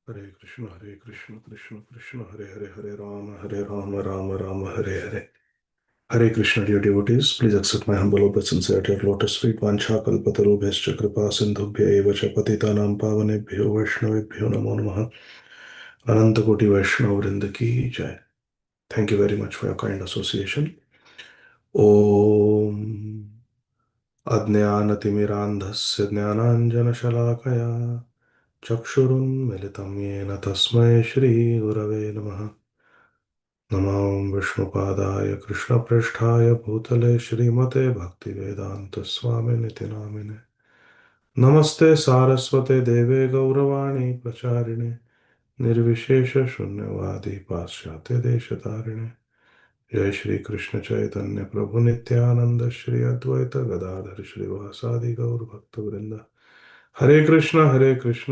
Hare Krishna, Krishna Krishna, Hare Hare, Hare Rama, Rama Rama, Hare Hare. Hare Krishna, dear devotees, please accept my humble obeisance at your lotus feet. Vancha kalpatarubhyascha kripa sindhubhya eva cha patitanam pavanebhyo vaishnavebhyo namo namaha. Ananta Koti Vaishnava Vrinda ki jai. Thank you very much for your kind association. Om Ajnanatimirandhasya Jnananjanashalakaya Chakshurunmilitam Yena Tasmai Shri Gurave Namaha. नमां विष्णुपादाय कृष्णप्रेष्ठाय भूतले श्रीमते भक्तिवेदान्तस्वामिनिति नामिने नमस्ते सारस्वते देवे गौरवाणी प्रचारिणे निर्विशेषशून्यवादी पाश्चात्यदेशतारिणे जय श्री कृष्ण चैतन्य प्रभु नित्यानंद श्री अद्वैत गदाधर श्रीवासादि गौर भक्तवृंद हरे Krishna Krishna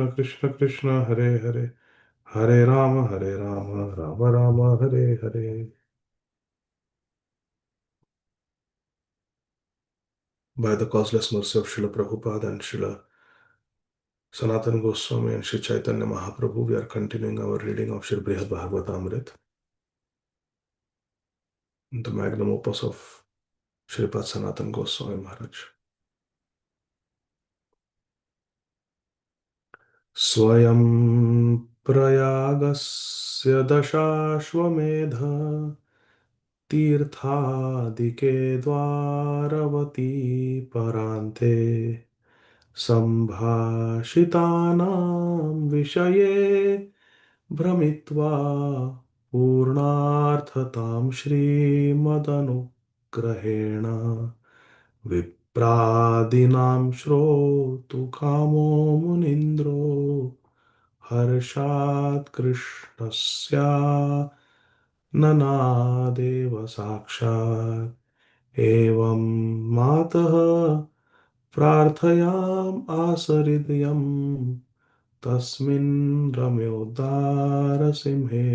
Krishna Hare Hare Hare Ram Ram Ram Hare Hare. By the causeless mercy of Srila Prabhupada and Srila Sanatana Goswami and Sri Chaitanya Mahaprabhu, we are continuing our reading of Sri Brhad Bhagavatamrta, the magnum opus of Sripad Sanatana Goswami Maharaj. Swayam Prayagasya Dashashwamedha Tirthadike Dvaravati Parante Sambhashitanam Vishaye भ्रमित्वा पूर्णार्थतां श्रीमदनुग्रहेण विप्रादिनां श्रोतुकामो मुनीन्द्रो हर्षात् कृष्णस्य ननादेव साक्षात् एवं मातः प्रार्थयाम आसरिदयम् तस्मिन् रम्योदारसिंहे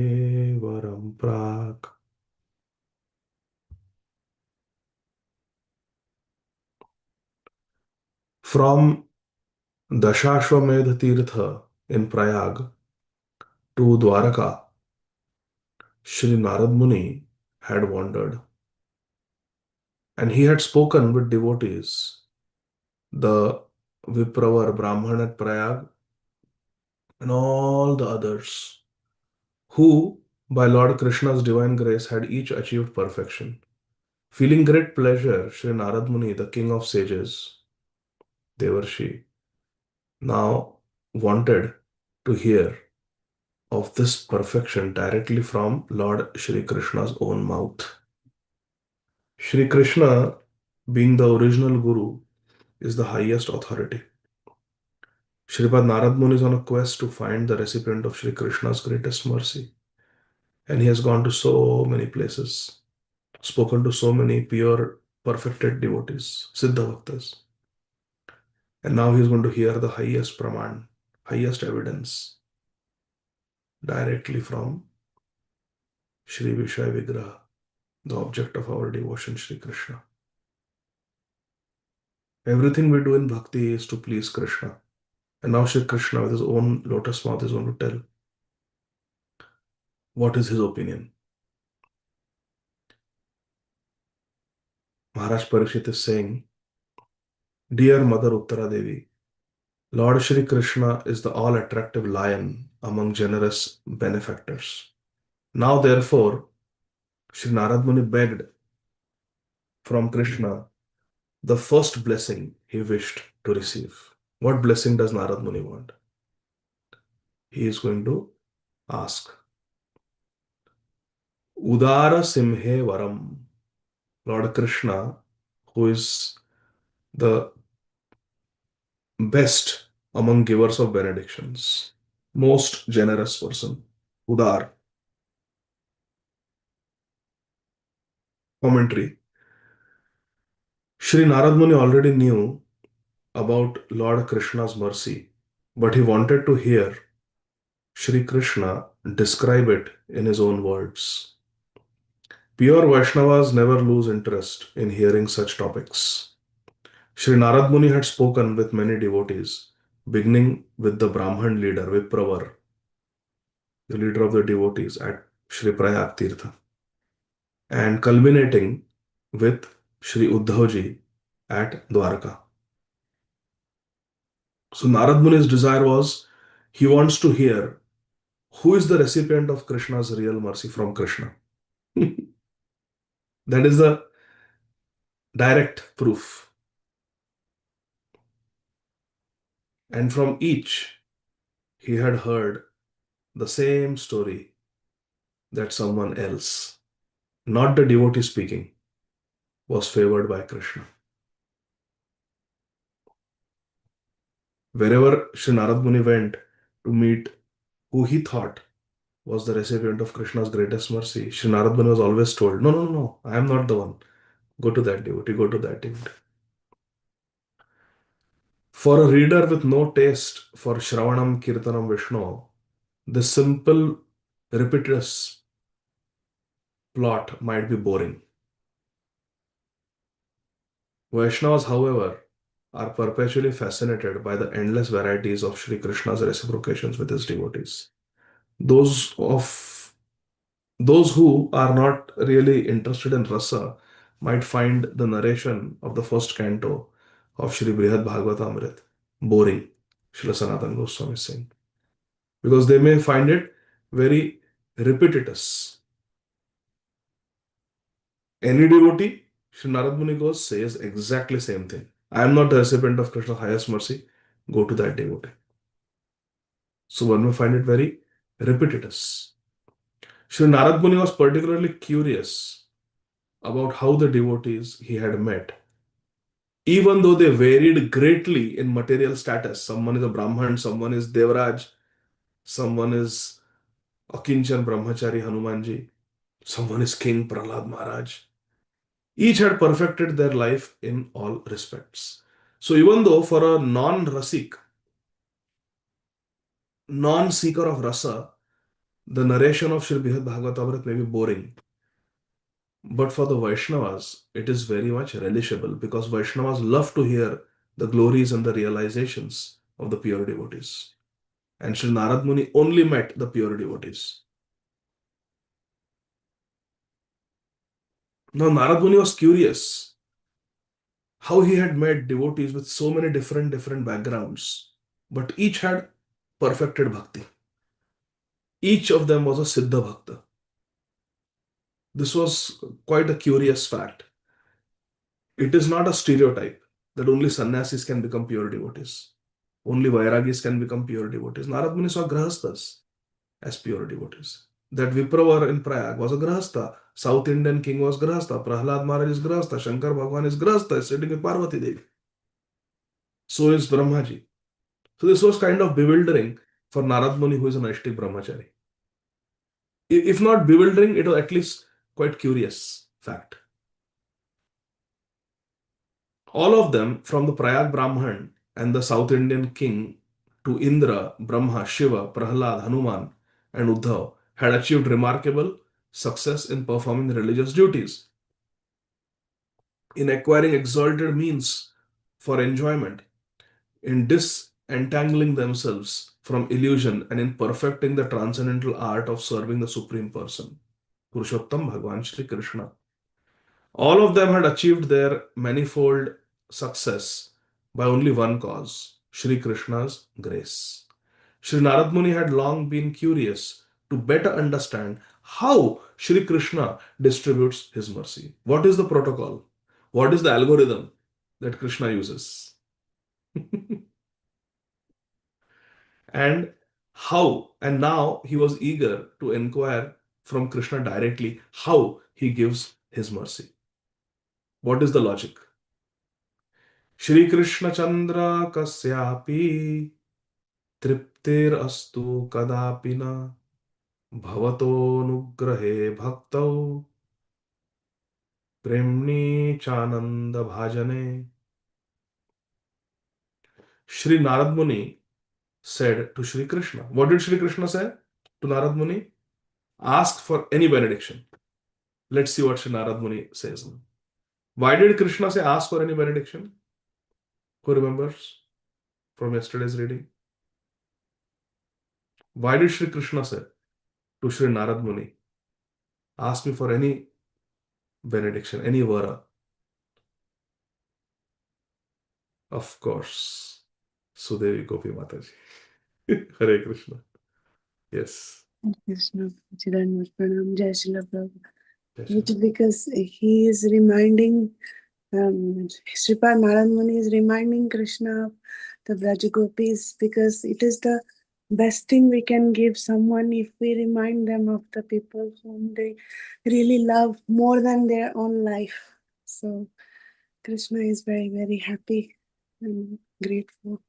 वरं प्राक्. From Dashashwamedh Tirtha in Prayag to Dwaraka, Sri Narad Muni had wandered, and he had spoken with devotees, the Vipravar Brahman at Prayag, and all the others, who, by Lord Krishna's divine grace, had each achieved perfection. Feeling great pleasure, Sri Narad Muni, the king of sages, Devarshi, now wanted to hear of this perfection directly from Lord Shri Krishna's own mouth. Shri Krishna, being the original Guru, is the highest authority. Shripad Narad Muni is on a quest to find the recipient of Shri Krishna's greatest mercy. And he has gone to so many places, spoken to so many pure, perfected devotees, Siddha Bhaktas. And now he is going to hear the highest Praman, highest evidence directly from Shri Vishaya Vigraha, the object of our devotion, Shri Krishna. Everything we do in bhakti is to please Krishna. And now Shri Krishna, with his own lotus mouth, is going to tell what is his opinion. Maharaj Parikshit is saying, Dear Mother Uttara Devi, Lord Shri Krishna is the all-attractive lion among generous benefactors. Now, therefore, Shri Narad Muni begged from Krishna the first blessing he wished to receive. What blessing does Narad Muni want? He is going to ask, Udara Simhe Varam. Lord Krishna, who is the best among givers of benedictions, most generous person, Udar. Commentary. Shri Narad Muni already knew about Lord Krishna's mercy, but he wanted to hear Shri Krishna describe it in his own words. Pure Vaishnavas never lose interest in hearing such topics. Shri Narad Muni had spoken with many devotees, beginning with the Brahman leader Vipravar, the leader of the devotees at Sri Prayag Tirtha, and culminating with Sri Uddhavji at Dwarka. So Narad Muni's desire was he wants to hear who is the recipient of Krishna's real mercy from Krishna. That is the direct proof. And from each, he had heard the same story that someone else, not the devotee speaking, was favored by Krishna. Wherever Sri Narad Muni went to meet who he thought was the recipient of Krishna's greatest mercy, Sri Narad Muni was always told, no, no, no, no, I am not the one. Go to that devotee, go to that devotee. For a reader with no taste for Shravanam, Kirtanam, Vishnu, this simple, repetitious plot might be boring. Vaishnavas, however, are perpetually fascinated by the endless varieties of Sri Krishna's reciprocations with his devotees. Those of those who are not really interested in rasa might find the narration of the first canto of Sri Brihad Bhagavatamrta boring, Srila Sanatana Goswami is saying, because they may find it very repetitious. Any devotee, Sri Narad Muni goes, says exactly same thing. I am not the recipient of Krishna's highest mercy. Go to that devotee. So one may find it very repetitious. Sri Narad Muni was particularly curious about how the devotees he had met, even though they varied greatly in material status. Someone is a Brahman, someone is Devraj, someone is Akinchan Brahmachari Hanumanji, someone is King Prahlad Maharaj. Each had perfected their life in all respects. So even though for a non-rasik, non-seeker of rasa, the narration of Sri Brihad Bhagavatamrita may be boring, but for the Vaishnavas, it is very much relishable because Vaishnavas love to hear the glories and the realizations of the pure devotees. And Sri Narad Muni only met the pure devotees. Now, Narad Muni was curious how he had met devotees with so many different backgrounds, but each had perfected bhakti. Each of them was a Siddha Bhakta. This was quite a curious fact. It is not a stereotype that only sannyasis can become pure devotees. Only Vairagis can become pure devotees. Narad Muni saw Grahasthas as pure devotees. That Vipravar in Prayag was a Grahastha. South Indian king was Grahastha. Prahlad Maharaj is Grahastha. Shankar Bhagwan is Grahastha, sitting with Parvati Devi. So is Brahmaji. So this was kind of bewildering for Narad Muni, who is an Aishtik Brahmachari. If not bewildering, it was at least quite curious fact. All of them, from the Prayag Brahman and the South Indian king to Indra, Brahma, Shiva, Prahlad, Hanuman, and Uddhav, had achieved remarkable success in performing religious duties, in acquiring exalted means for enjoyment, in disentangling themselves from illusion, and in perfecting the transcendental art of serving the Supreme Person, Purushottam Bhagwan Shri Krishna. All of them had achieved their manifold success by only one cause, Shri Krishna's grace. Shri Narad Muni had long been curious to better understand how Shri Krishna distributes his mercy. What is the protocol? What is the algorithm that Krishna uses? And how? And now he was eager to inquire from Krishna directly how he gives his mercy. What is the logic? Shri Krishna Chandra Kasyapi Triptir Astu Kadapina Bhavato Nugrahe Bhaktau Premni Chananda Bhajane. Shri Narad Muni said to Shri Krishna. What did Shri Krishna say to Narad Muni? Ask for any benediction. Let's see what Shri Narad Muni says. Why did Krishna say ask for any benediction? Who remembers from yesterday's reading? Why did Shri Krishna say? to Sri Narad Muni, ask me for any benediction, any vara. Of course, Sudevi Gopi Mataji. Hare Krishna. Yes. Krishna, Chidanand Pranam, Jai Shri Prabhupada. Yes, Which because he is reminding, Sripad Narad Muni is reminding Krishna of the Braj Gopis, because it is the best thing we can give someone if we remind them of the people whom they really love more than their own life. So Krishna is very, very happy and grateful.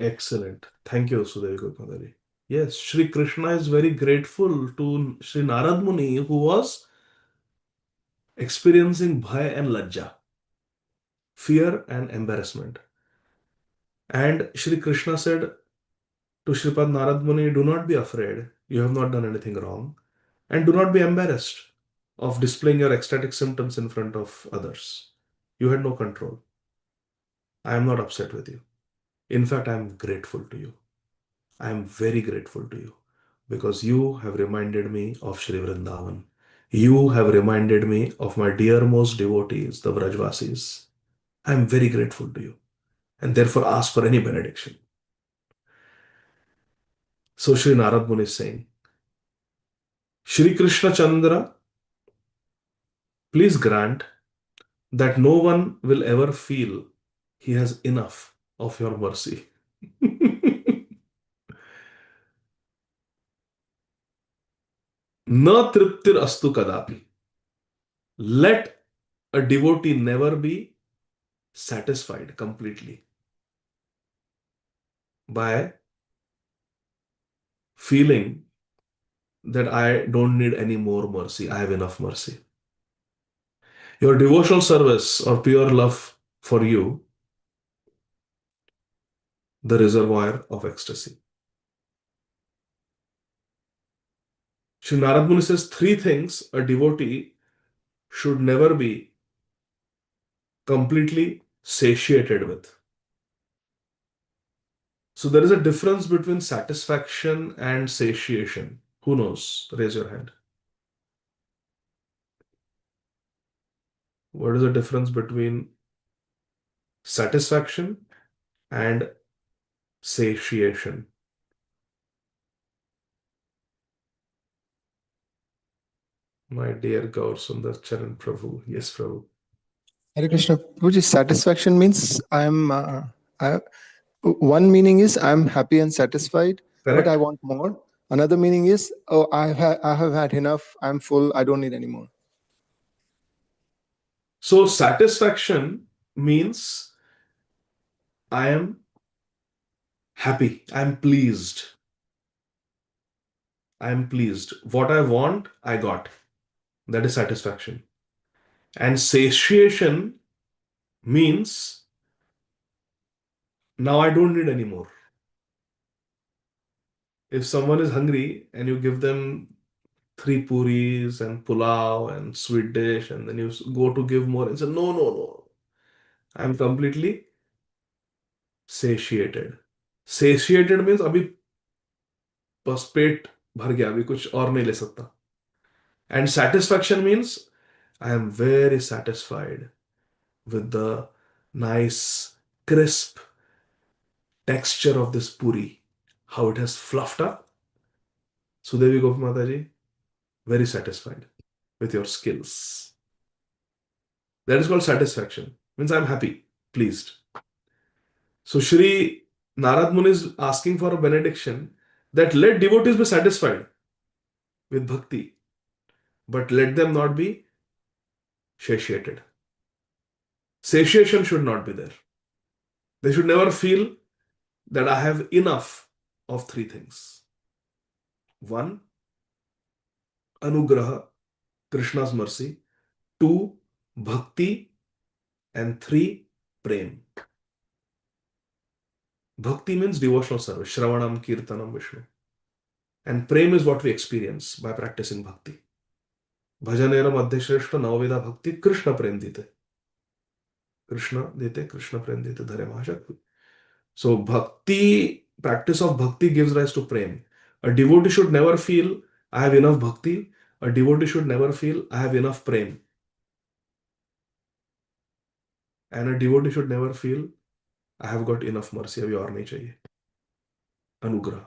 excellent. Thank you, Sudevi Gopi Mataji. Yes, Sri Krishna is very grateful to Sri Narad Muni, who was experiencing bhaya and lajja, fear and embarrassment. And Sri Krishna said to Sripad Narad Muni, do not be afraid. You have not done anything wrong. And do not be embarrassed of displaying your ecstatic symptoms in front of others. You had no control. I am not upset with you. In fact, I am grateful to you. I am very grateful to you because you have reminded me of Sri Vrindavan. You have reminded me of my dearmost devotees, the Vrajvasis. I am very grateful to you and therefore ask for any benediction. So Sri Narad Muni is saying, Shri Krishna Chandra, please grant that no one will ever feel he has enough of your mercy. Na triptir astu kadapi. Let a devotee never be satisfied completely by feeling that I don't need any more mercy. I have enough mercy. Your devotional service or pure love for you, the reservoir of ecstasy. Sri Narad Muni says three things a devotee should never be completely satiated with. So there is a difference between satisfaction and satiation. Who knows? Raise your hand. What is the difference between satisfaction and satiation? My dear Gaur Sundar Charan Prabhu. Yes, Prabhu. Hare Krishna. Puji, satisfaction means one meaning is I'm happy and satisfied, but I Correct? want more. Another meaning is, oh, I have had enough. I'm full. I don't need any more. So satisfaction means I am happy. I am pleased. I am pleased. What I want, I got. That is satisfaction. And satiation means now I don't need any more. If someone is hungry and you give them three puris and pulao and sweet dish, and then you go to give more and say, no, no, no. I'm completely satiated. Satiated means अभी बस पेट भर गया अभी कुछ और नहीं ले सकता. And satisfaction means I am very satisfied with the nice, crisp texture of this puri, how it has fluffed up. Sudevi Gopi Mataji, very satisfied with your skills. That is called satisfaction. Means I'm happy, pleased. So Shri Narad Muni is asking for a benediction that let devotees be satisfied with bhakti, but let them not be satiated. Satiation should not be there. They should never feel that I have enough of three things. One, anugraha, Krishna's mercy. Two, bhakti. And three, prem. Bhakti means devotional service, Shravanam, Kirtanam, Vishnu. And prem is what we experience by practicing bhakti. Bhajanera Madhyashreshta Navaveda Bhakti Krishna Prem Dite. Krishna Dite, Krishna Prem Dite, Dhare Mahashakti. So practice of bhakti gives rise to prem. A devotee should never feel I have enough bhakti. A devotee should never feel I have enough prem. And a devotee should never feel I have got enough mercy. अभी और नहीं चाहिए. Anugrah.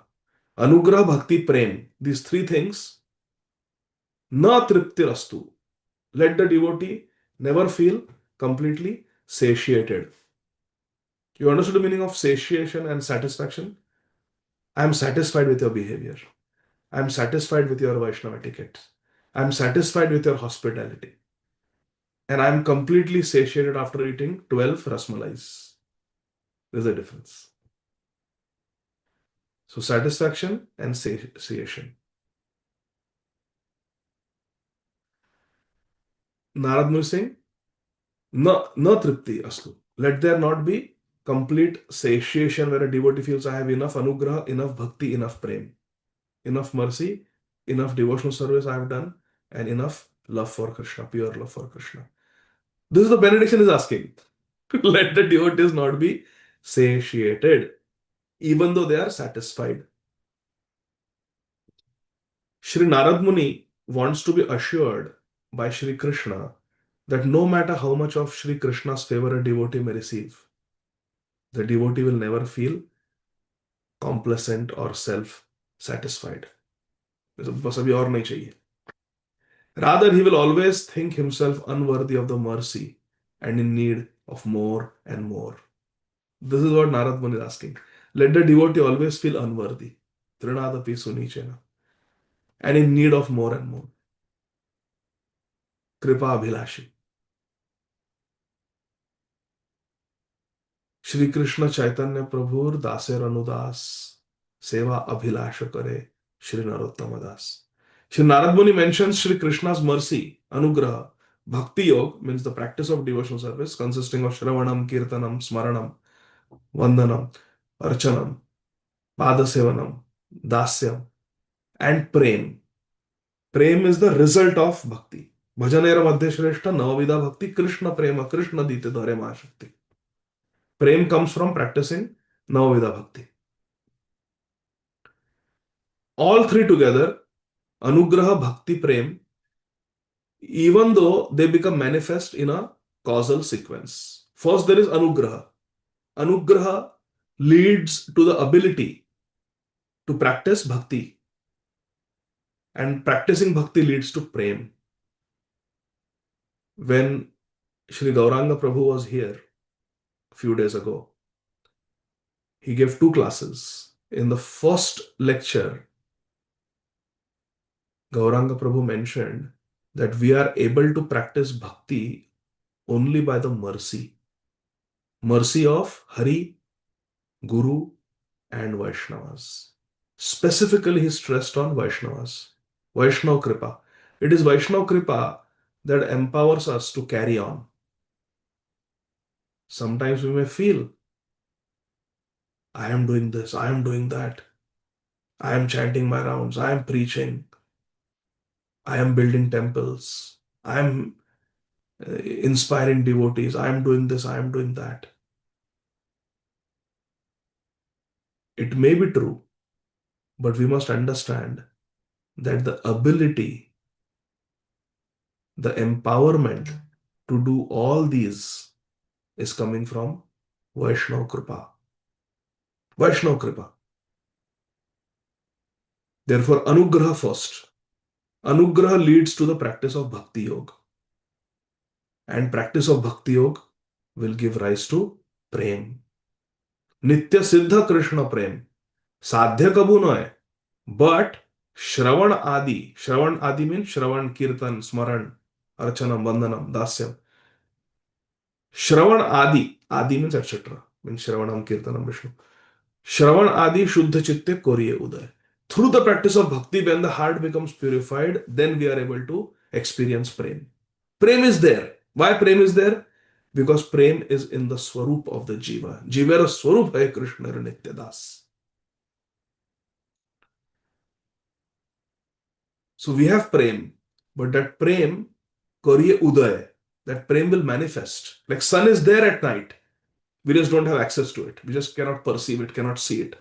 Anugrah, bhakti, prem. These three things. Na triptirastu. Let the devotee never feel completely satiated. You understood the meaning of satiation and satisfaction? I am satisfied with your behavior. I am satisfied with your Vaishnava etiquette. I am satisfied with your hospitality. And I am completely satiated after eating 12 rasmalais. There's a difference. So satisfaction and satiation. Narad Muni saying, na tripti aslu. Let there not be complete satiation where a devotee feels I have enough anugraha, enough bhakti, enough prem, enough mercy, enough devotional service I have done, and enough love for Krishna, pure love for Krishna. This is the benediction is asking. Let the devotees not be satiated, even though they are satisfied. Sri Narad Muni wants to be assured by Sri Krishna that no matter how much of Sri Krishna's favor a devotee may receive, the devotee will never feel complacent or self-satisfied. बस अभी और नहीं चाहिए. Rather, he will always think himself unworthy of the mercy and in need of more and more. This is what Narad Muni is asking. Let the devotee always feel unworthy. Trinadapi sunichena. And in need of more and more. Kripa abhilashi. Shri Krishna Chaitanya Prabhur Daser Anudas Seva Abhilasha Kare Shri Narottama Das. Shri Narad Muni mentions Shri Krishna's mercy, Anugraha. Bhakti Yoga means the practice of devotional service consisting of Shravanam, Kirtanam, Smaranam, Vandanam, Archanam, Padasevanam, Dasyam, and Prem. Prem is the result of Bhakti. Bhajanera Madhya Shrestha Navavida Bhakti Krishna Prema Krishna Dite Dhare Mahashakti. Prem comes from practicing Navavida Bhakti. All three together, Anugraha, Bhakti, Prem, even though they become manifest in a causal sequence. First, there is Anugraha. Anugraha leads to the ability to practice Bhakti. And practicing Bhakti leads to Prem. When Sri Gauranga Prabhu was here a few days ago, he gave two classes. In the first lecture, Gauranga Prabhu mentioned that we are able to practice bhakti only by the mercy. Mercy of Hari, Guru, and Vaishnavas. Specifically, he stressed on Vaishnavas. Vaishnav Kripa. It is Vaishnav Kripa that empowers us to carry on. Sometimes we may feel, I am doing this, I am doing that. I am chanting my rounds, I am preaching, I am building temples, I am inspiring devotees, I am doing this, I am doing that. It may be true, but we must understand that the ability, the empowerment to do all these is coming from Vaishnav Kripa. Vaishnav Kripa. Therefore, Anugraha first. Anugraha leads to the practice of Bhakti Yoga. And practice of Bhakti Yoga will give rise to Prem. Nitya Siddha Krishna Prem. Sadhya kabhu noy. But Shravan Adi. Shravan Adi means Shravan, Kirtan, Smaran, Archanam, Vandanam, Dasyam. Shravan Adi. Adi means etc. Means Shravanam, Kirtanam, Vishnu. Shravan Adi Shuddha Chitte Koriye Uday. Through the practice of bhakti, when the heart becomes purified, then we are able to experience Prem. Prem is there. Why Prem is there? Because Prem is in the Swarup of the Jiva. Jivera Swarup hai Krishna Nitya Das. So we have Prem, but that Prem, Koriye Uday, that Prem will manifest. Like sun is there at night. We just don't have access to it. We just cannot perceive it, cannot see it.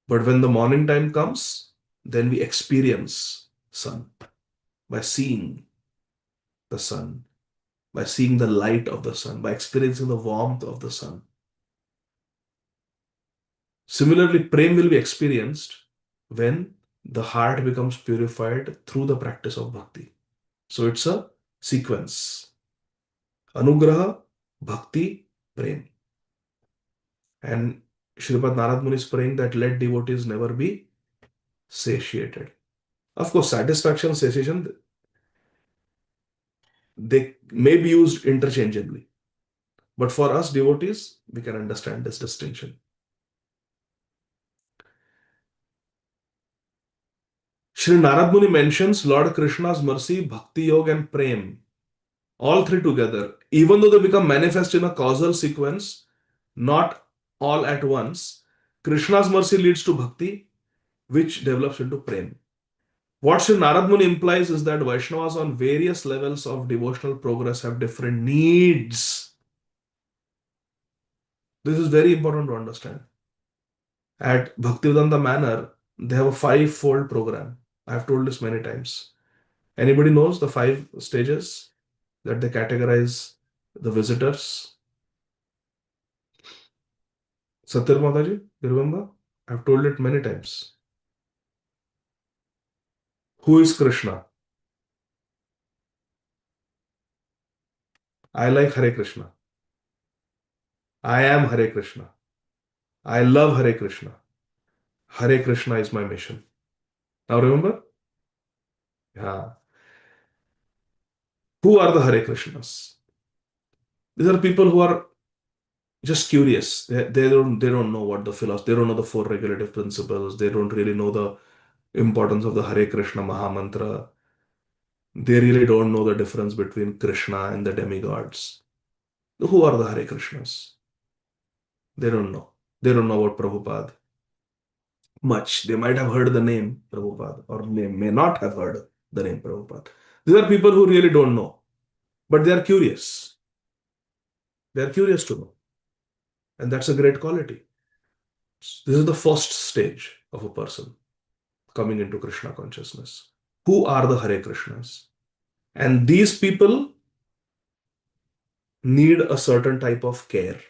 But when the morning time comes, then we experience sun by seeing the sun, by seeing the light of the sun, by experiencing the warmth of the sun. Similarly, prem will be experienced when the heart becomes purified through the practice of bhakti. So it's a sequence. Anugraha, bhakti, prem. And Sripad Narad Muni is praying that let devotees never be satiated. Of course, satisfaction, satiation, they may be used interchangeably. But for us devotees, we can understand this distinction. Sri Narad Muni mentions Lord Krishna's mercy, bhakti yoga, and prem, all three together. Even though they become manifest in a causal sequence, not all at once, Krishna's mercy leads to bhakti, which develops into prem. What Sri Narad Muni implies is that Vaishnavas on various levels of devotional progress have different needs. This is very important to understand. At Bhaktivedanta Manor, they have a five-fold program. I have told this many times. Anybody knows the 5 stages that they categorize the visitors? Satyar Mataji, you remember? I've told it many times. Who is Krishna? I like Hare Krishna. I am Hare Krishna. I love Hare Krishna. Hare Krishna is my mission. Now remember? Yeah. Who are the Hare Krishnas? These are people who are just curious. They don't know what the philosophy, they don't know the 4 regulative principles, they don't really know the importance of the Hare Krishna Maha Mantra. They really don't know the difference between Krishna and the demigods. Who are the Hare Krishnas? They don't know. They don't know about Prabhupada much. They might have heard the name Prabhupada or may not have heard the name Prabhupada. These are people who really don't know, but they are curious. They are curious to know. And that's a great quality. This is the first stage of a person coming into Krishna consciousness. Who are the Hare Krishnas? And these people need a certain type of care.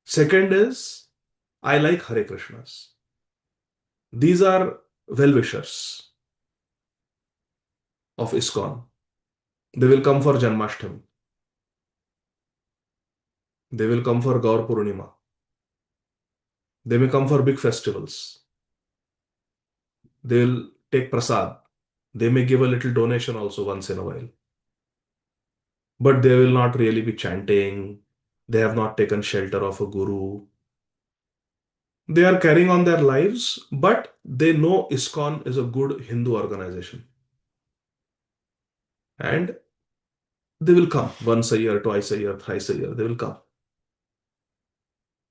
Second is, I like Hare Krishnas. These are well-wishers of ISKCON. They will come for Janmashtami. They will come for Gaur Purnima. They may come for big festivals. They will take prasad. They may give a little donation also once in a while. But they will not really be chanting. They have not taken shelter of a guru. They are carrying on their lives, but they know ISKCON is a good Hindu organization. And they will come once a year, twice a year, thrice a year. They will come.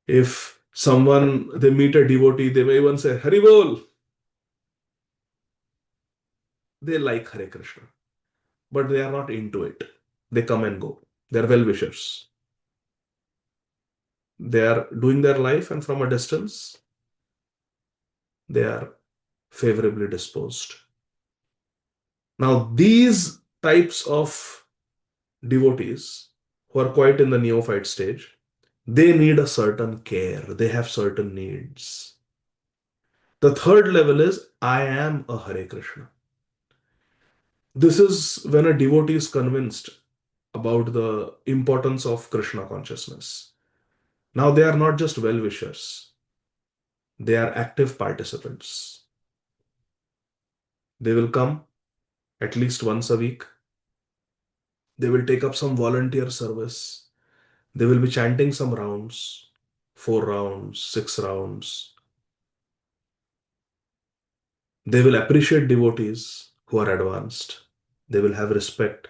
If they meet a devotee, they may even say, Hari Bol. They like Hare Krishna, but they are not into it. They come and go. They are well-wishers. They are doing their life, and from a distance, they are favorably disposed. Now, these types of devotees who are quite in the neophyte stage, they need a certain care. They have certain needs. The third level is, I am a Hare Krishna. This is when a devotee is convinced about the importance of Krishna consciousness. Now they are not just well-wishers. They are active participants. They will come at least once a week. They will take up some volunteer service. They will be chanting some rounds, 4 rounds, 6 rounds. They will appreciate devotees who are advanced. They will have respect.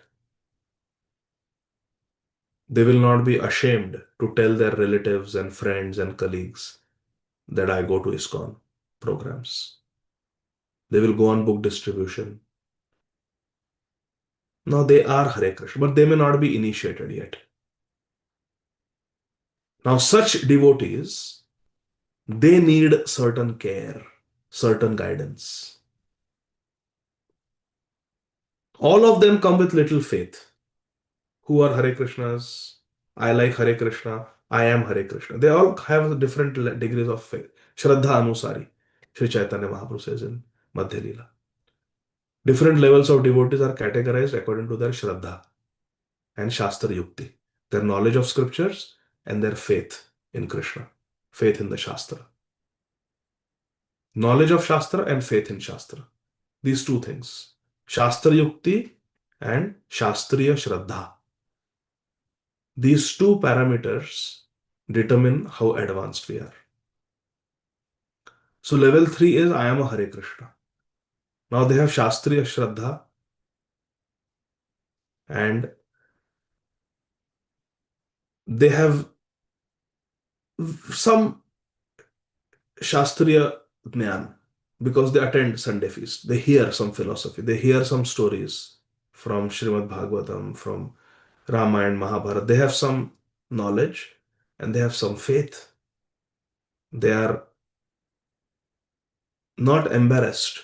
They will not be ashamed to tell their relatives and friends and colleagues that I go to ISKCON programs. They will go on book distribution. Now they are Hare Krishna, but they may not be initiated yet. Now such devotees, they need certain care. certain guidance. All of them come with little faith. Who are Hare Krishnas? I like Hare Krishna. I am Hare Krishna. They all have different degrees of faith. Shraddha Anusari, Sri Chaitanya Mahaprabhu says in Madhya Leela. Different levels of devotees are categorized according to their Shraddha and Shastra Yukti, their knowledge of scriptures and their faith in Krishna, faith in the Shastra. Knowledge of Shastra and faith in Shastra. These two things, Shastra Yukti and Shastriya Shraddha. These two parameters determine how advanced we are. So level 3 is I am a Hare Krishna. Now they have Shastriya Shraddha and they have some Shastriya Jnana because they attend Sunday feast. They hear some philosophy. They hear some stories from Srimad Bhagavatam, from Ramayana, Mahabharata. They have some knowledge and they have some faith. They are not embarrassed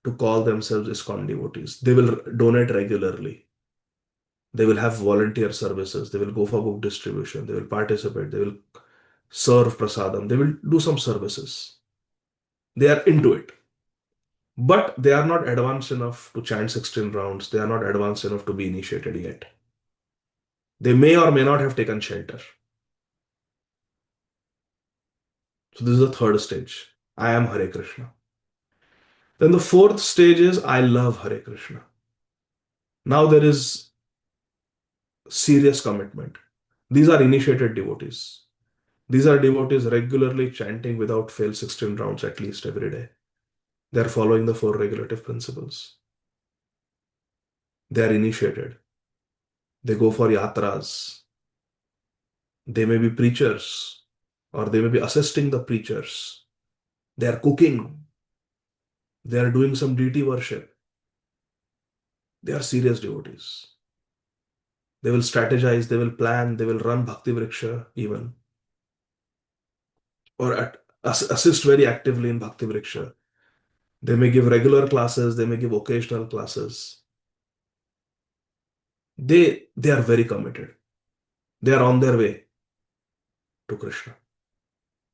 to call themselves ISKCON devotees. They will donate regularly. They will have volunteer services. They will go for book distribution. They will participate. They will serve prasadam. They will do some services. They are into it. But they are not advanced enough to chant 16 rounds. They are not advanced enough to be initiated yet. They may or may not have taken shelter. So this is the third stage. I am Hare Krishna. Then the fourth stage is I love Hare Krishna. Now there is serious commitment. These are initiated devotees. These are devotees regularly chanting without fail 16 rounds at least every day. They are following the four regulative principles. They are initiated. They go for yatras. They may be preachers or they may be assisting the preachers. They are cooking. They are doing some deity worship. They are serious devotees. They will strategize, they will plan, they will run Bhakti Vriksha even, or assist very actively in Bhakti Vriksha. They may give regular classes, they may give occasional classes. They are very committed. They are on their way to Krishna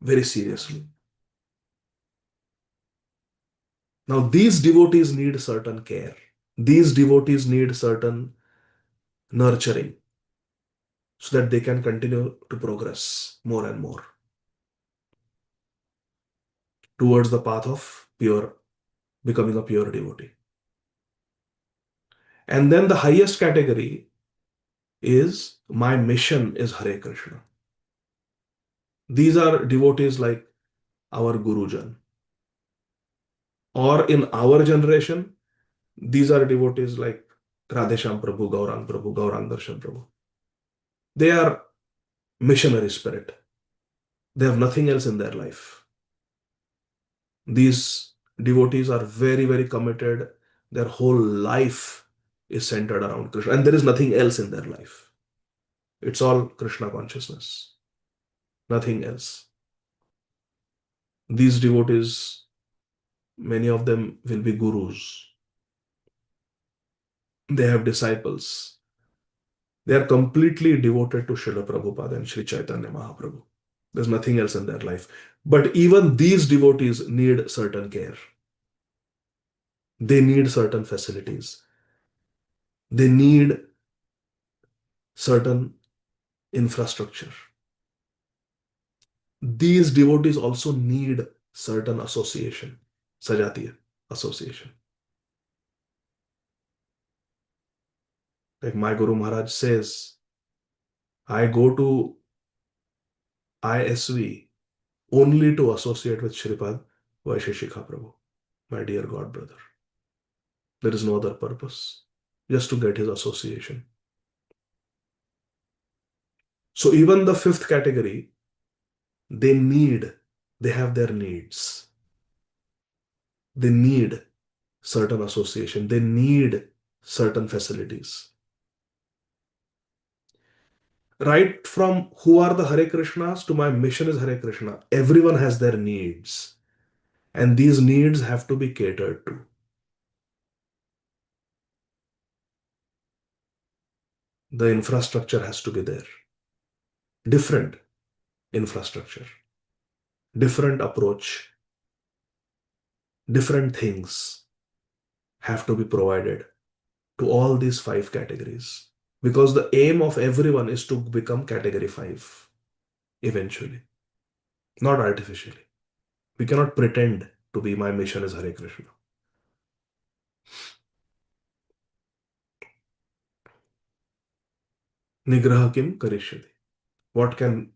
very seriously. Now, these devotees need certain care. These devotees need certain nurturing so that they can continue to progress more and more towards the path of pure, becoming a pure devotee. And then the highest category is my mission is Hare Krishna. These are devotees like our Gurujan. Or in our generation, these are devotees like Radhesham Prabhu, Gaurang Darshan Prabhu. They are missionary spirit. They have nothing else in their life. These devotees are very, very committed. Their whole life is centered around Krishna, and there is nothing else in their life. It's all Krishna consciousness, nothing else. These devotees, many of them will be gurus. They have disciples. They are completely devoted to Srila Prabhupada and Sri Chaitanya Mahaprabhu. There's nothing else in their life. But even these devotees need certain care. They need certain facilities. They need certain infrastructure. These devotees also need certain association, Sajatiya association. Like my Guru Maharaj says, I go to ISV only to associate with Shripad Vaisheshika Prabhu, my dear God brother. There is no other purpose, just to get his association. So even the fifth category, they have their needs. They need certain association. They need certain facilities. Right from who are the Hare Krishnas to my mission is Hare Krishna, everyone has their needs. And these needs have to be catered to. The infrastructure has to be there. Different infrastructure, different approach, different things have to be provided to all these five categories. Because the aim of everyone is to become category 5 eventually, not artificially. We cannot pretend to be my mission is Hare Krishna. Nigraha kim karishyati. What can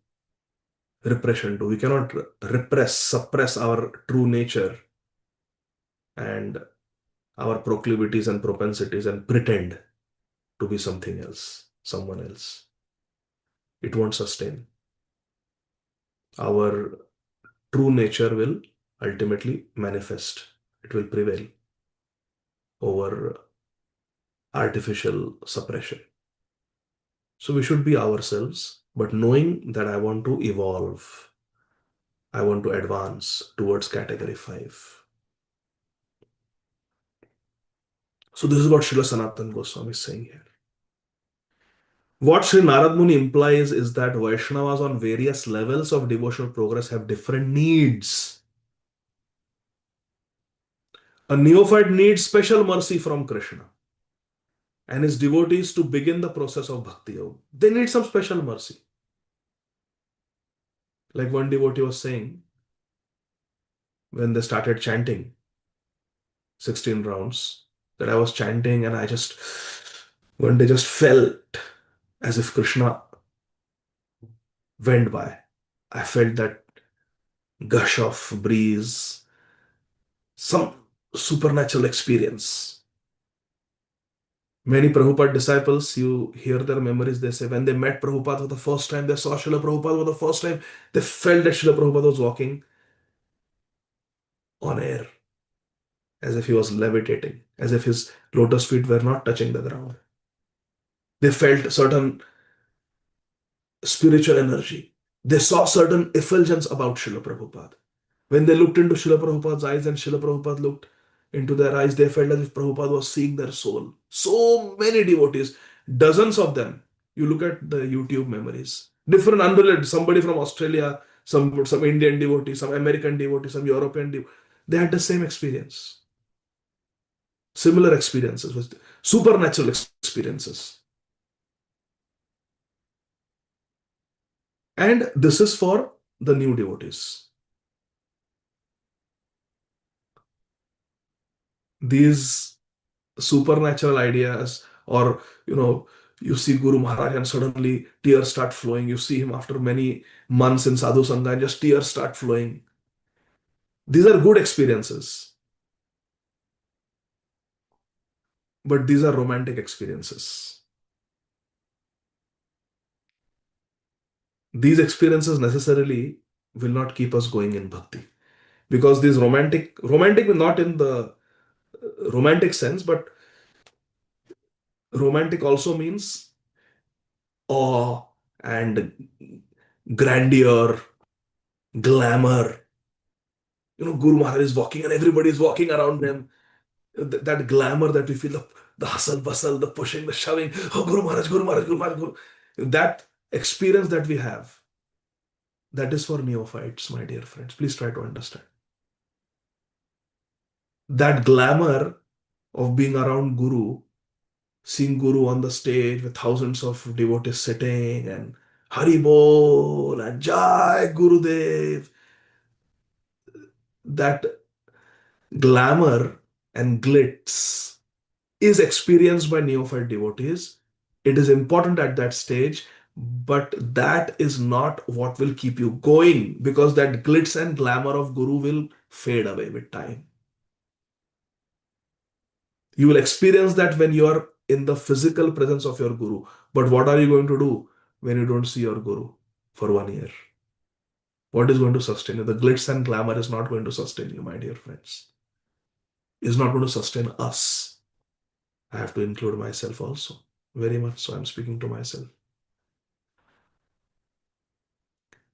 repression do? We cannot repress, suppress our true nature and our proclivities and propensities and pretend to be something else, someone else. It won't sustain. Our true nature will ultimately manifest. It will prevail over artificial suppression. So we should be ourselves, but knowing that I want to evolve, I want to advance towards category 5. So this is what Srila Sanatana Goswami is saying here. What Sri Narad Muni implies is that Vaishnavas on various levels of devotional progress have different needs. A neophyte needs special mercy from Krishna and his devotees to begin the process of bhakti yoga. They need some special mercy. Like one devotee was saying, when they started chanting 16 rounds, that I was chanting and I just, one day just felt as if Krishna went by. I felt that gush of breeze, some supernatural experience. Many Prabhupada disciples, you hear their memories, they say when they met Prabhupada for the first time, they saw Srila Prabhupada for the first time, they felt that Srila Prabhupada was walking on air, as if he was levitating, as if his lotus feet were not touching the ground. They felt certain spiritual energy. They saw certain effulgence about Srila Prabhupada. When they looked into Srila Prabhupada's eyes and Srila Prabhupada looked into their eyes, they felt as if Prabhupada was seeing their soul. So many devotees, dozens of them. You look at the YouTube memories, different, unrelated. Somebody from Australia, some Indian devotee, some American devotee, some European devotee. They had the same experience, similar experiences, with supernatural experiences. And this is for the new devotees. These supernatural ideas, or you see Guru Maharaj and suddenly tears start flowing. You see him after many months in Sadhu Sangha and just tears start flowing. These are good experiences, but these are romantic experiences. These experiences necessarily will not keep us going in bhakti, because these romantic not in the romantic sense, but romantic also means awe and grandeur, glamour. Guru Maharaj is walking and everybody is walking around him. That glamour that we feel, the hustle bustle, the pushing, the shoving. Oh, Guru Maharaj, Guru Maharaj, Guru Maharaj, Guru. That experience that we have, that is for neophytes, my dear friends. Please try to understand. That glamour of being around Guru, seeing Guru on the stage with thousands of devotees sitting and Hari Bol and Jai Gurudev, that glamour and glitz is experienced by neophyte devotees. It is important at that stage, but that is not what will keep you going, because that glitz and glamour of Guru will fade away with time. You will experience that when you are in the physical presence of your Guru. But what are you going to do when you don't see your Guru for 1 year? What is going to sustain you? The glitz and glamour is not going to sustain you, my dear friends. Is not going to sustain us. I have to include myself also. Very much so, I'm speaking to myself.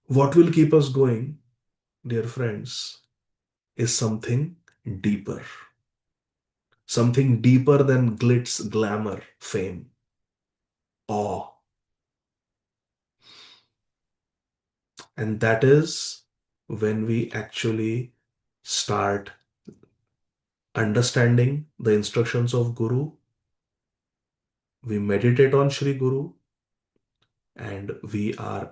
What will keep us going, dear friends, is something deeper. Something deeper than glitz, glamour, fame, awe. And that is when we actually start understanding the instructions of Guru, we meditate on Sri Guru, and we are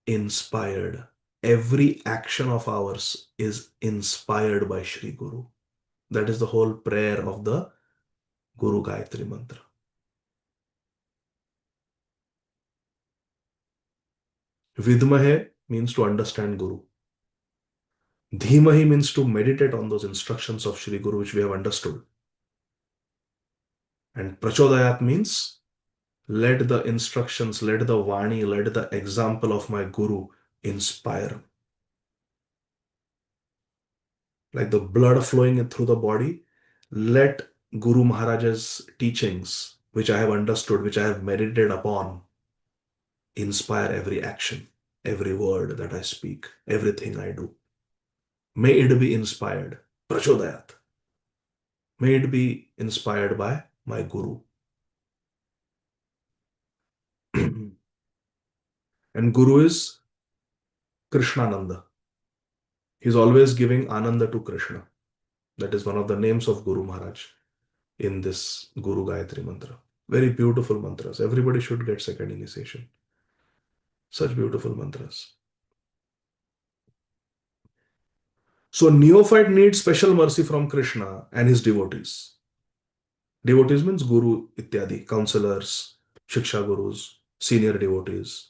inspired. Every action of ours is inspired by Sri Guru. That is the whole prayer of the Guru Gayatri Mantra. Vidmahe means to understand Guru. Dhimahi means to meditate on those instructions of Sri Guru which we have understood. And Prachodayat means let the instructions, let the Vani, let the example of my Guru inspire. Like the blood flowing through the body, let Guru Maharaj's teachings, which I have understood, which I have meditated upon, inspire every action, every word that I speak, everything I do. May it be inspired. Prachodayat. May it be inspired by my Guru. And Guru is Krishnananda. He's always giving Ananda to Krishna. That is one of the names of Guru Maharaj in this Guru Gayatri Mantra. Very beautiful mantras. Everybody should get second initiation. Such beautiful mantras. So neophyte needs special mercy from Krishna and his devotees. Devotees means Guru Ityadi, counselors, Shiksha Gurus, senior devotees,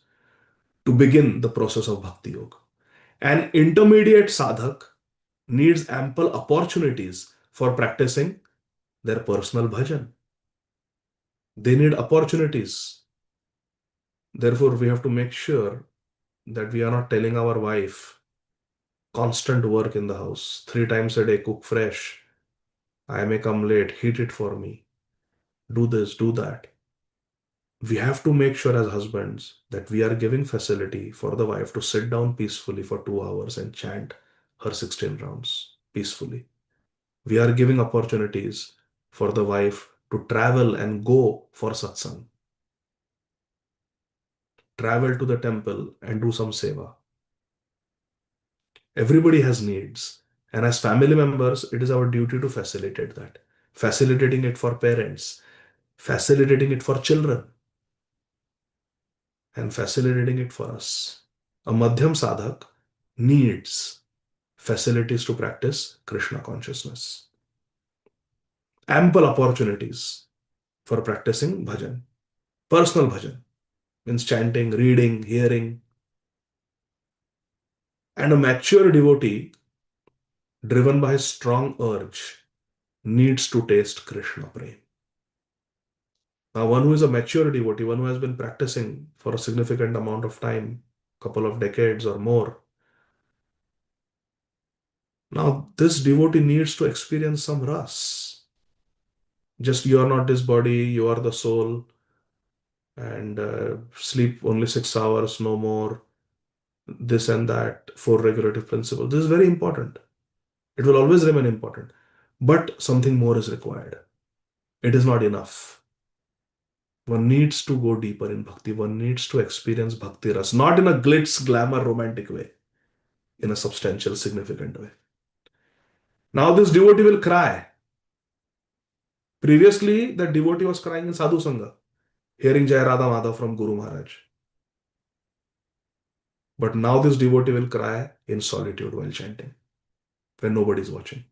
to begin the process of Bhakti Yoga. An intermediate sadhak needs ample opportunities for practicing their personal bhajan. They need opportunities. Therefore, we have to make sure that we are not telling our wife, constant work in the house, 3 times a day, cook fresh. I may come late, heat it for me. Do this, do that. We have to make sure as husbands that we are giving facility for the wife to sit down peacefully for 2 hours and chant her 16 rounds peacefully. We are giving opportunities for the wife to travel and go for satsang. Travel to the temple and do some seva. Everybody has needs. And as family members, it is our duty to facilitate that. Facilitating it for parents, facilitating it for children, and facilitating it for us. A Madhyam Sadhak needs facilities to practice Krishna consciousness. Ample opportunities for practicing bhajan. Personal bhajan means chanting, reading, hearing. And a mature devotee, driven by his strong urge, needs to taste Krishna prem. Now, one who is a mature devotee, one who has been practicing for a significant amount of time, couple of decades or more, now this devotee needs to experience some ras. Just you are not this body, you are the soul, and sleep only 6 hours, no more, this and that, four regulative principles. This is very important. It will always remain important. But something more is required. It is not enough. One needs to go deeper in bhakti. One needs to experience bhakti ras, not in a glitz, glamour, romantic way, in a substantial, significant way. Now this devotee will cry. Previously, the devotee was crying in Sadhu Sangha, hearing Jai Radha Madhav from Guru Maharaj. But now this devotee will cry in solitude while chanting, when nobody is watching.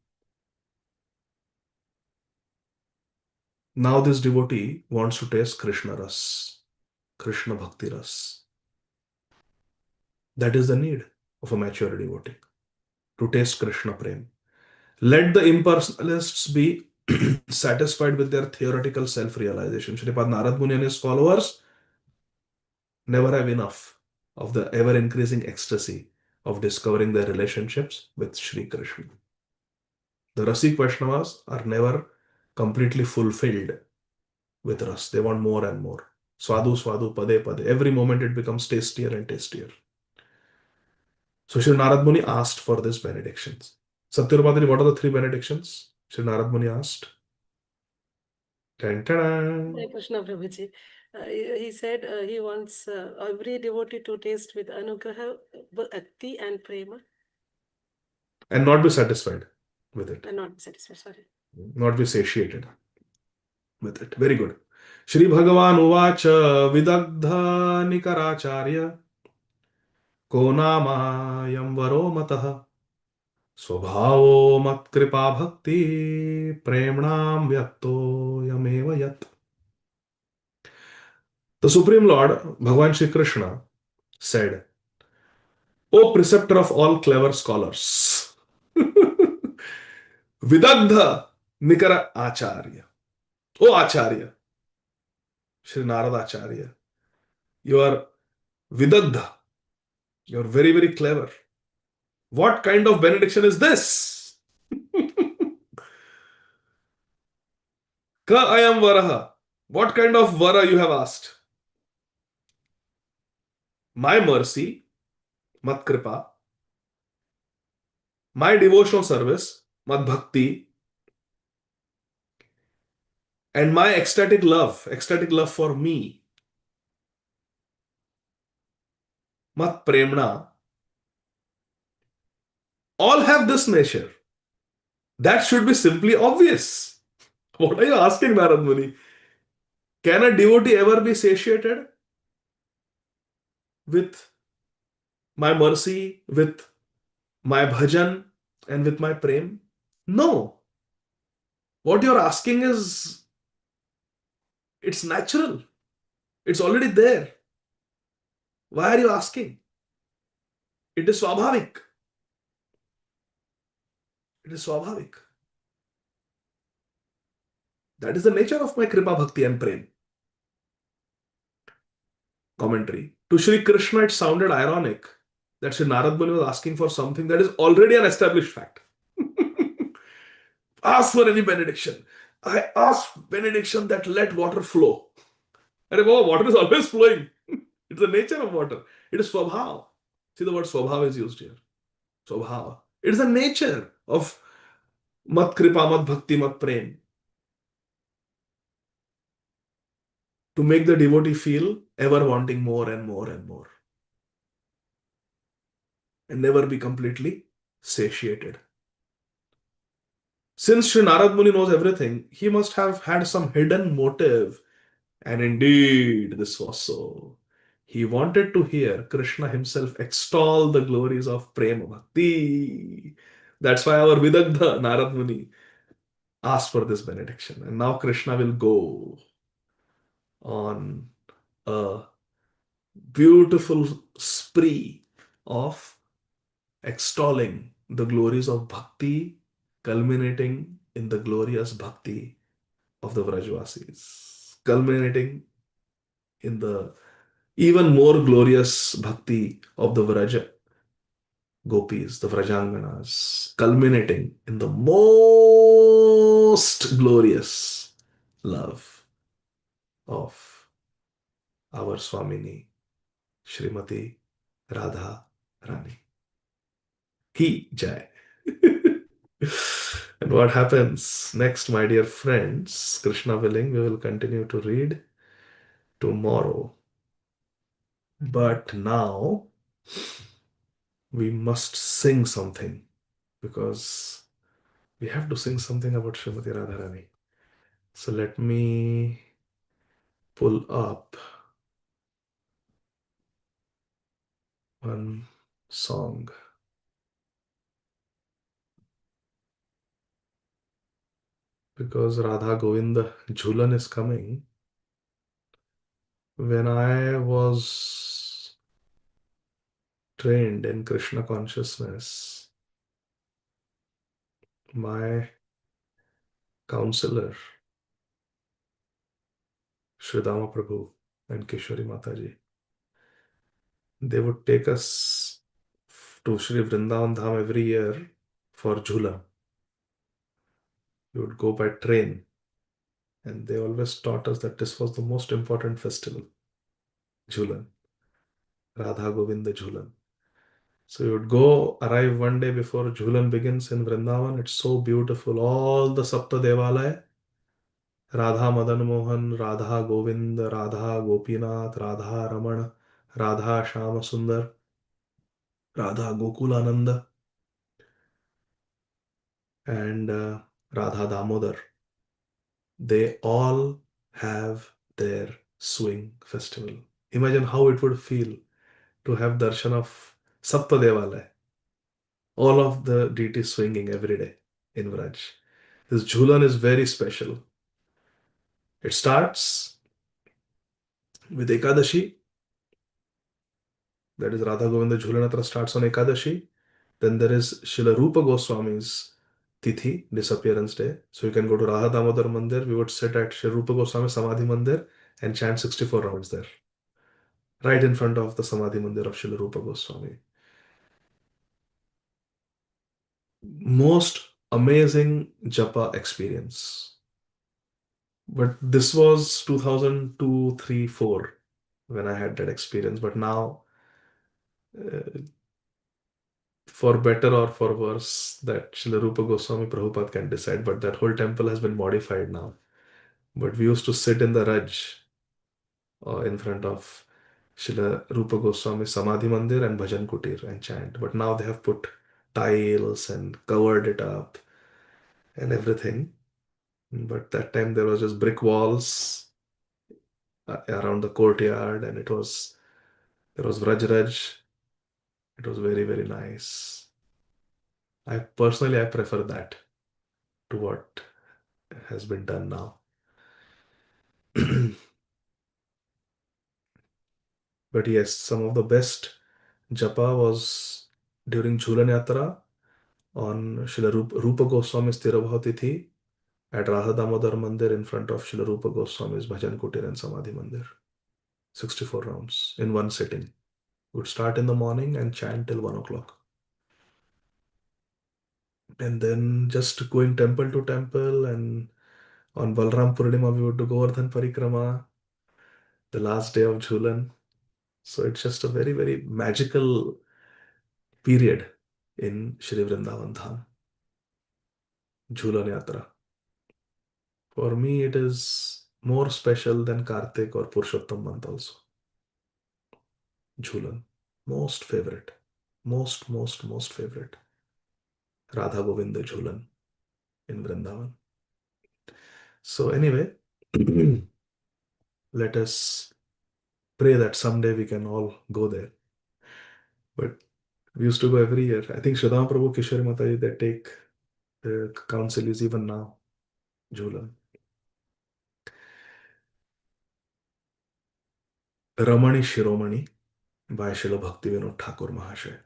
Now this devotee wants to taste Krishna ras, Krishna Bhakti ras. That is the need of a mature devotee, to taste Krishna prem. Let the impersonalists be satisfied with their theoretical self-realization. Sripad Narad Muni and his followers never have enough of the ever-increasing ecstasy of discovering their relationships with Sri Krishna. The Rasik Vaishnavas are never completely fulfilled with Ras. They want more and more. Swadu, Swadu, Pade, Pade. Every moment it becomes tastier and tastier. So Sri Narad Muni asked for these benedictions. Satyarupatani, what are the three benedictions? Sri Narad Muni asked. Tan, tan. Hare Krishna Prabhuji. He said he wants every devotee to taste with anugraha, bhakti and prema. And not be satisfied with it. And not be satisfied, sorry. Not be satiated with it. Very good. Shri Bhagavan Uvacha Vidagdha Nikaracharya Ko Namayam Varo Matah Swabhavo Matkripa Bhakti Premnam Vyakto Yameva Yat. The Supreme Lord, Bhagavan Shri Krishna, said, O preceptor of all clever scholars, Vidagdha Nikara Acharya. O Acharya, Shri Narada Acharya, you are Vidagdha. You are very, very clever. What kind of benediction is this? Ka ayam varaha. What kind of vara you have asked? My mercy, mat kripa, my devotional service, mat bhakti, and my ecstatic love for me, mat premna, all have this nature. That should be simply obvious. What are you asking, Narad Muni? Can a devotee ever be satiated with my mercy, with my bhajan, and with my prem? No. What you're asking is, it's natural. It's already there. Why are you asking? It is swabhavik. It is swabhavik. That is the nature of my kripa bhakti and prem. Commentary. To Sri Krishna, it sounded ironic that Sri Narad Muni was asking for something that is already an established fact. Ask for any benediction. I asked benediction that let water flow. And water is always flowing. It's the nature of water. It is swabhav. See, the word swabhav is used here. Swabhav. It is the nature of mat kripa, mat bhakti, mat prem. To make the devotee feel ever wanting more and more and more. And never be completely satiated. Since Sri Narad Muni knows everything, he must have had some hidden motive. And indeed, this was so. He wanted to hear Krishna himself extol the glories of Prema Bhakti. That's why our Vidagdha Narad Muni asked for this benediction. And now Krishna will go on a beautiful spree of extolling the glories of Bhakti, culminating in the glorious Bhakti of the Vrajvasis, culminating in the even more glorious Bhakti of the Vraja Gopis, the Vrajanganas, culminating in the most glorious love of our Swamini, Srimati Radha Rani. He Jai. And what happens next, my dear friends, Krishna willing, we will continue to read tomorrow. But now we must sing something because we have to sing something about Srimati Radharani. So let me pull up one song. Because Radha Govinda Jhulan is coming. When I was trained in Krishna consciousness, my counselor, Sridama Prabhu and Kishori Mataji, they would take us to Shri Vrindavan Dham every year for Jhula. We would go by train, and they always taught us that this was the most important festival, Jhulan, Radha Govinda Jhulan. So you would go, arrive one day before Jhulan begins in Vrindavan. It's so beautiful. All the Sapta Devalaya, Radha Madan Mohan, Radha Govind, Radha Gopinath, Radha Raman, Radha Shama Sundar, Radha Gokulananda, and Radha Damodar. They all have their swing festival. Imagine how it would feel to have darshan of Sapta Devalaya. All of the deities swinging every day in Vraj. This Jhulan is very special. It starts with Ekadashi, that is Radha Govinda Jhulanatra starts on Ekadashi. Then there is Srila Rupa Goswami's Tithi, disappearance day. So you can go to Radha Damodar Mandir. We would sit at Srila Rupa Goswami Samadhi Mandir and chant 64 rounds there, right in front of the Samadhi Mandir of Srila Rupa Goswami. Most amazing japa experience. But this was 2002, 3, 4 when I had that experience. But now, uh, for better or for worse, that Srila Rupa Goswami Prabhupada can decide. But that whole temple has been modified now. But we used to sit in the Raj in front of Srila Rupa Goswami Samadhi Mandir and Bhajan Kutir and chant. But now they have put tiles and covered it up and everything. But that time there was just brick walls around the courtyard, and there was Vraj. It was very, very nice. I prefer that to what has been done now. But yes, some of the best japa was during Jhulan Yatra on Srila Rupa Goswami's Tirabhav Tithi at Radha Damodar Mandir in front of Srila Rupa Goswami's Bhajan Kutir and Samadhi Mandir. 64 rounds in one sitting. Would start in the morning and chant till 1 o'clock. And then just going temple to temple, and on Balram Purnima we would do Govardhan Parikrama, the last day of Jhulan. So it's just a very, very magical period in Shri Vrindavan Dham. Jhulan Yatra. For me, it is more special than Kartik or Purushottam month also. Jhulan. Most favorite. Most favorite. Radha Govinda Jhulan in Vrindavan. So anyway, let us pray that someday we can all go there. But we used to go every year. I think Shridham Prabhu, Kishori Mataji, they take the council is even now, Jhulan. Ramani Shiromani by Srila Bhaktivinoda Thakur Mahashay.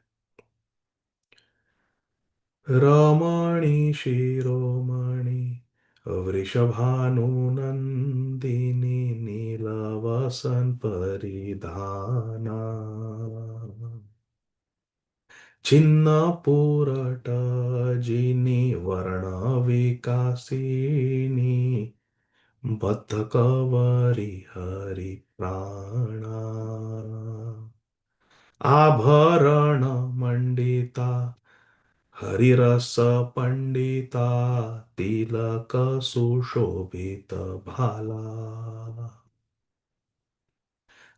Ramani Shiromani Vrishabhanunandini Nilavasan Paridhana Chinnapurata Varna Vikasini Baddhakavari Hari Prana Abharana Mandita Harirasa Pandita Tilaka Sushobhita Bhala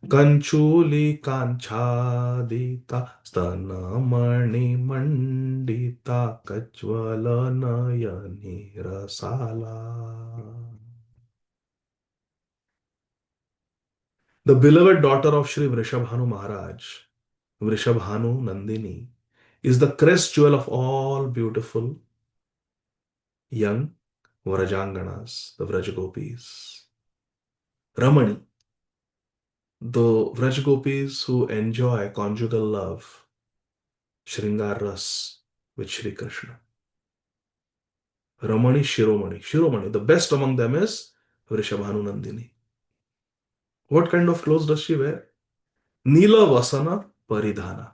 Kanchuli Kanchadita Stanamani Mandita Kachvala Nayani Rasala. The beloved daughter of Sri Vrishabhanu Maharaj, Vrishabhanu Nandini, is the crest jewel of all beautiful young Vrajanganas, the Vrajagopis. Ramani, the Vrajagopis who enjoy conjugal love, Shringar Ras with Shri Krishna. Ramani Shiromani. Shiromani, the best among them is Vrishabhanu Nandini. What kind of clothes does she wear? Nila Vasana Paridhana.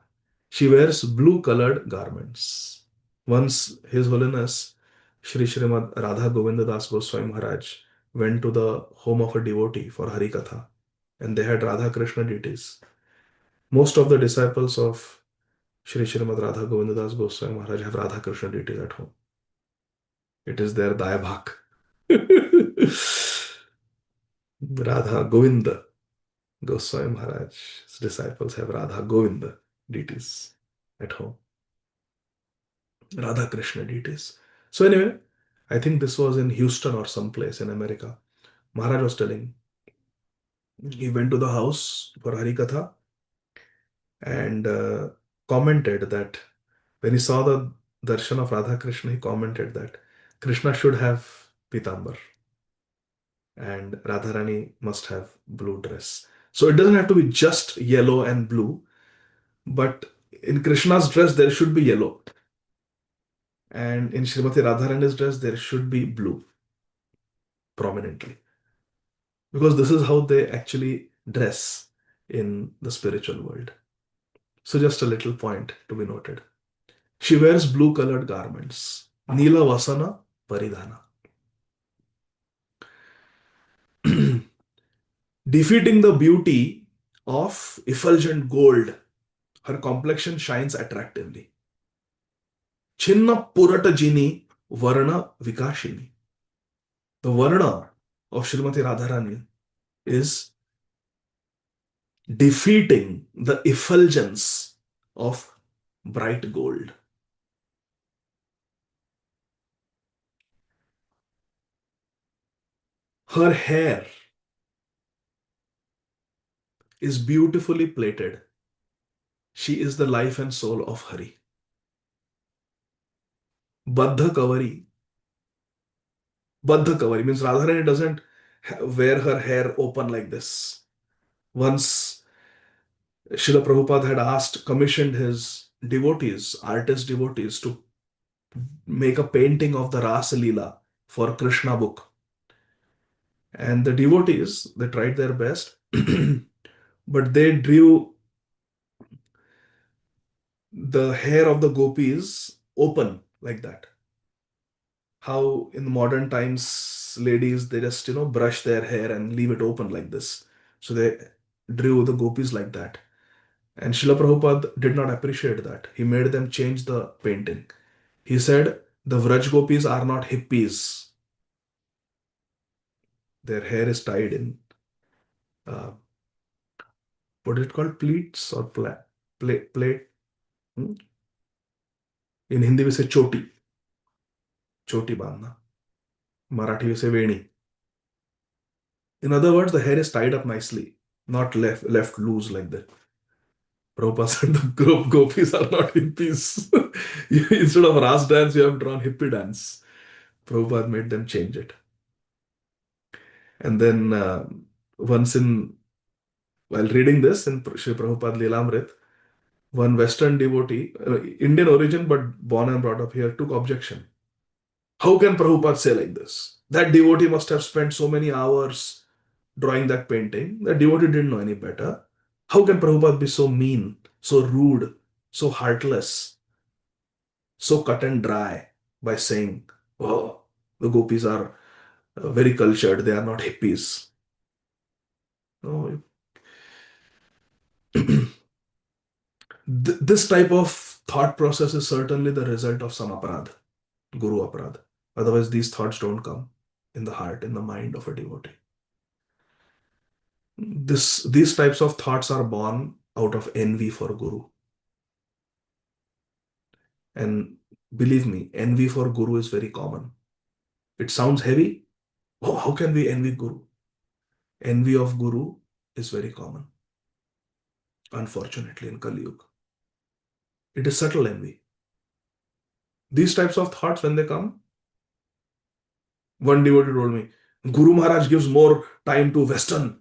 She wears blue colored garments. Once His Holiness Shri Srimad Radha Govinda Das Goswami Maharaj went to the home of a devotee for Harikatha, and they had Radha Krishna deities. Most of the disciples of Shri Srimad Radha Govindadas Goswami Maharaj have Radha Krishna deities at home. It is their Dayabhak. Radha Govinda Goswami Maharaj's disciples have Radha Govinda deities at home. Radha Krishna deities. So anyway, I think this was in Houston or someplace in America. Maharaj was telling, he went to the house for Harikatha and commented that when he saw the darshan of Radha Krishna, he commented that Krishna should have pitambar and Radharani must have blue dress. So it doesn't have to be just yellow and blue, but in Krishna's dress there should be yellow, and in Srimati Radharani's dress there should be blue prominently, because this is how they actually dress in the spiritual world. So just a little point to be noted. She wears blue colored garments. Neela Vasana Paridhana. Defeating the beauty of effulgent gold, her complexion shines attractively. Chinna Purata Jini Varna Vikashini. The Varna of Srimati Radharani is defeating the effulgence of bright gold. Her hair is beautifully plaited. She is the life and soul of Hari. Baddha Kavari. Baddha Kavari means Radharani doesn't wear her hair open like this. Once Srila Prabhupada had commissioned his devotees, artist devotees, to make a painting of the Rasa Leela for Krishna book. And the devotees, they tried their best, but they drew the hair of the gopis open like that. How in modern times, ladies, they just, brush their hair and leave it open like this. So they drew the gopis like that. And Srila Prabhupada did not appreciate that. He made them change the painting. He said, the Vraj gopis are not hippies. Their hair is tied in, uh, what is it called? Pleats or plate? Hmm? In Hindi we say choti. Choti bandna. Marathi we say veni. In other words, the hair is tied up nicely, not left loose like that. Prabhupada said the gopis are not hippies. Instead of Ras dance, you have drawn hippie dance. Prabhupada made them change it. And then once while reading this in Sri Prabhupada Lilamrit, one Western devotee, Indian origin but born and brought up here, took objection. How can Prabhupada say like this? That devotee must have spent so many hours drawing that painting. That devotee didn't know any better. How can Prabhupada be so mean, so rude, so heartless, so cut and dry by saying, oh, the gopis are very cultured, they are not hippies. No. This type of thought process is certainly the result of some aparadh, guru aparadh. Otherwise, these thoughts don't come in the heart, in the mind of a devotee. These types of thoughts are born out of envy for guru. And believe me, envy for guru is very common. It sounds heavy. Oh, how can we envy guru? Envy of guru is very common, unfortunately, in Kali Yuga. It is subtle envy. These types of thoughts, when they come, one devotee told me, Guru Maharaj gives more time to Western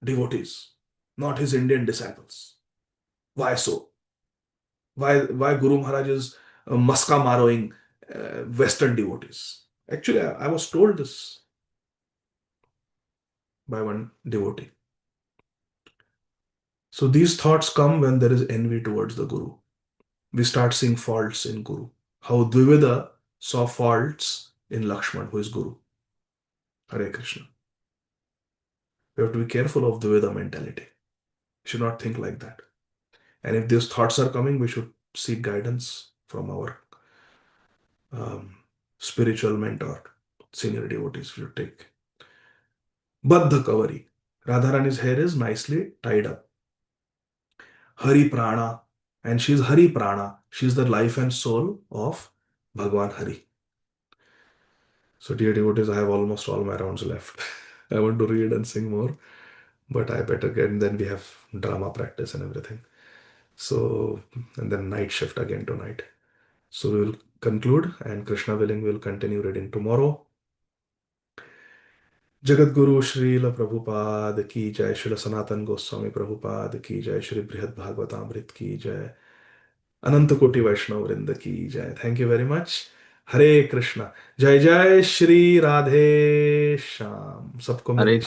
devotees, not his Indian disciples. Why so? Why Guru Maharaj is maska maroing Western devotees? Actually, I was told this by one devotee. So these thoughts come when there is envy towards the Guru. We start seeing faults in Guru. How Dvivida saw faults in Lakshman, who is Guru. Hare Krishna. We have to be careful of Dvivida mentality. We should not think like that. And if these thoughts are coming, we should seek guidance from our spiritual mentor, senior devotees should take. Baddha Kavari. Radharani's hair is nicely tied up. Hari Prana. And she's Hari Prana. She's the life and soul of Bhagwan Hari. So, dear devotees, I have almost all my rounds left. I want to read and sing more, but I better get, and then we have drama practice and everything. So, and then night shift again tonight. So, we will conclude, and Krishna willing, we'll continue reading tomorrow. Jagat Guru Srila Prabhupada की जय, श्री सनातन गोस्वामी प्रभुपाद की जय, श्री बृहद भागवतामृत की जय, अनंत कोटि वैष्णव वृंद की जय. Thank you very much. Hare Krishna. जय जय श्री राधे श्याम. सबको हरे मेरी